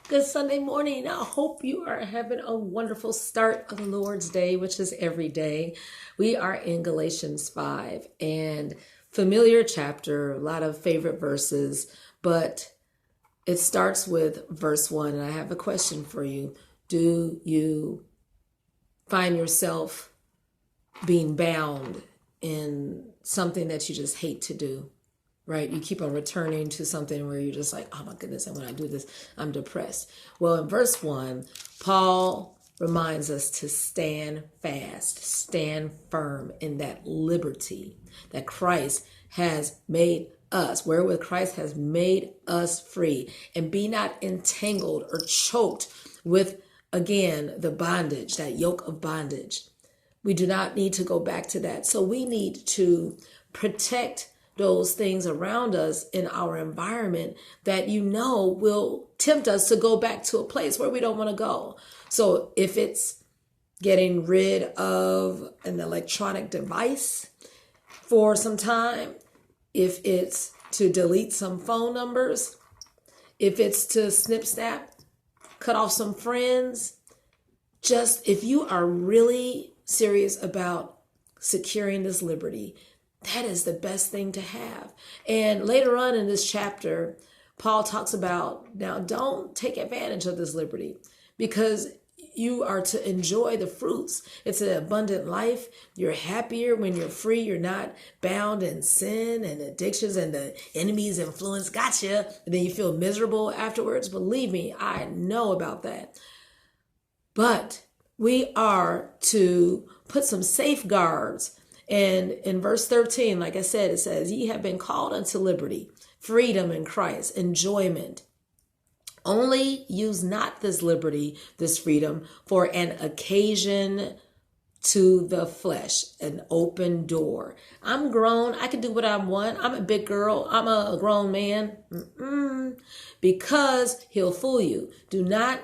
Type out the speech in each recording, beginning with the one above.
Good Sunday morning. I hope you are having a wonderful start of the Lord's Day, which is every day. We are in Gal.5 and familiar chapter, a lot of favorite verses, but it starts with verse 1. And I have a question for you. Do you find yourself being bound in something that you just hate to do? Right? You keep on returning to something where you're just like, oh my goodness, and when I do this, I'm depressed. Well, in verse 1, Paul reminds us to stand fast, stand firm in that liberty that Christ has made us, wherewith Christ has made us free, and be not entangled or choked with, again, the bondage, that yoke of bondage. We do not need to go back to that. So we need to protect those things around us in our environment that will tempt us to go back to a place where we don't want to go. So if it's getting rid of an electronic device for some time, if it's to delete some phone numbers, if it's to snip, snap, cut off some friends, just if you are really serious about securing this liberty, that is the best thing to have. And later on in this chapter, Paul talks about, now don't take advantage of this liberty because you are to enjoy the fruits. It's an abundant life. You're happier when you're free. You're not bound in sin and addictions and the enemy's influence got you. And then you feel miserable afterwards. Believe me, I know about that. But we are to put some safeguards. And in verse 13, like I said, it says, ye have been called unto liberty, freedom in Christ, enjoyment. Only use not this liberty, this freedom, for an occasion to the flesh, an open door. I'm grown. I can do what I want. I'm a big girl. I'm a grown man. Because he'll fool you. Do not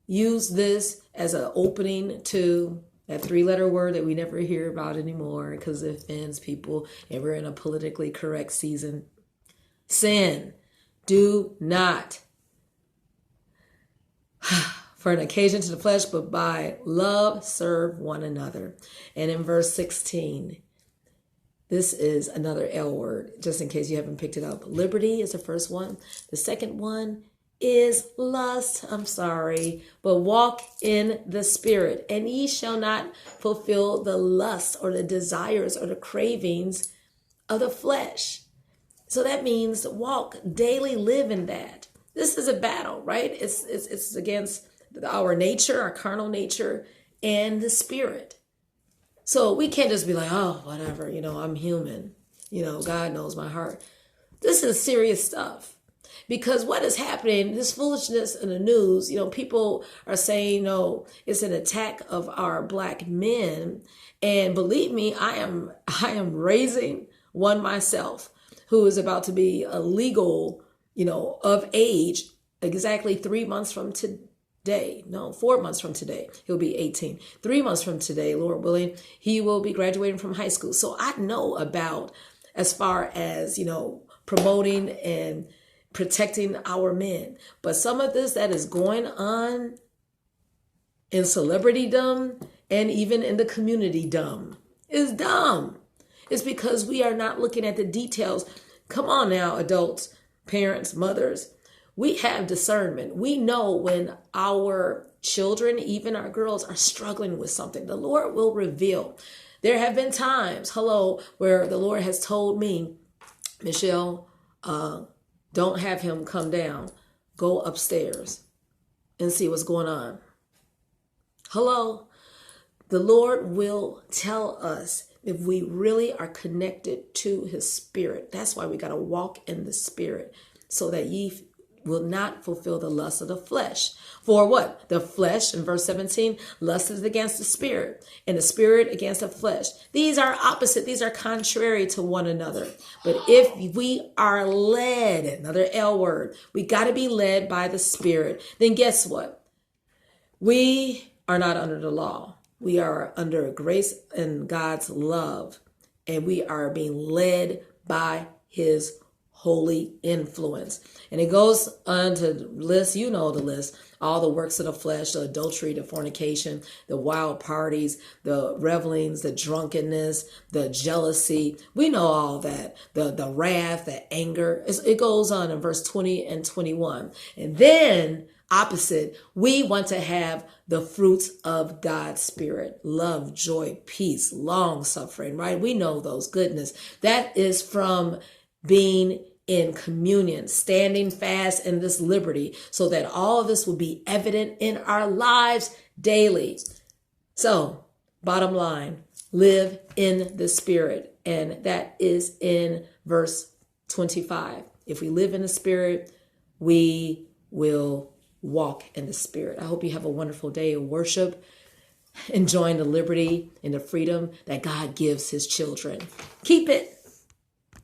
use this as an opening to that 3-letter word that we never hear about anymore because it offends people and we're in a politically correct season. Sin. Do not. For an occasion to the flesh, but by love serve one another. And in verse 16, this is another L word, just in case you haven't picked it up. Liberty is the first one. The second one is lust. But walk in the spirit, and ye shall not fulfill the lust or the desires or the cravings of the flesh. So that means walk daily, live in that. This is a battle, right? It's against our nature, our carnal nature, and the spirit. So we can't just be like, oh, whatever, I'm human. God knows my heart. This is serious stuff. Because what is happening, this foolishness in the news, people are saying, no, it's an attack of our black men. And believe me, I am raising one myself who is about to be a legal, of age, exactly 3 months from today. No, 4 months from today. He'll be 18. 3 months from today, Lord willing, he will be graduating from high school. So I know about, as far as, promoting and protecting our men. But some of this that is going on in celebritydom and even in the communitydom is dumb. It's because we are not looking at the details. Come on now, adults, parents, mothers. We have discernment. We know when our children, even our girls, are struggling with something. The Lord will reveal. There have been times, where the Lord has told me, Michelle, don't have him come down. Go upstairs and see what's going on. The Lord will tell us if we really are connected to his spirit. That's why we got to walk in the spirit so that ye will not fulfill the lust of the flesh. For what? The flesh, in verse 17, lust is against the spirit, and the spirit against the flesh. These are opposite. These are contrary to one another. But if we are led, another L word, we got to be led by the spirit. Then guess what? We are not under the law. We are under grace and God's love, and we are being led by his holy influence. And it goes on to list, you know the list, all the works of the flesh, the adultery, the fornication, the wild parties, the revelings, the drunkenness, the jealousy. We know all that. The wrath, the anger. It goes on in verse 20 and 21. And then opposite, we want to have the fruits of God's Spirit: love, joy, peace, long suffering, right? We know those, goodness. That is from being in communion, standing fast in this liberty, so that all of this will be evident in our lives daily. So, bottom line, live in the Spirit. And that is in verse 25. If we live in the Spirit, we will walk in the Spirit. I hope you have a wonderful day of worship, enjoying the liberty and the freedom that God gives his children. Keep it.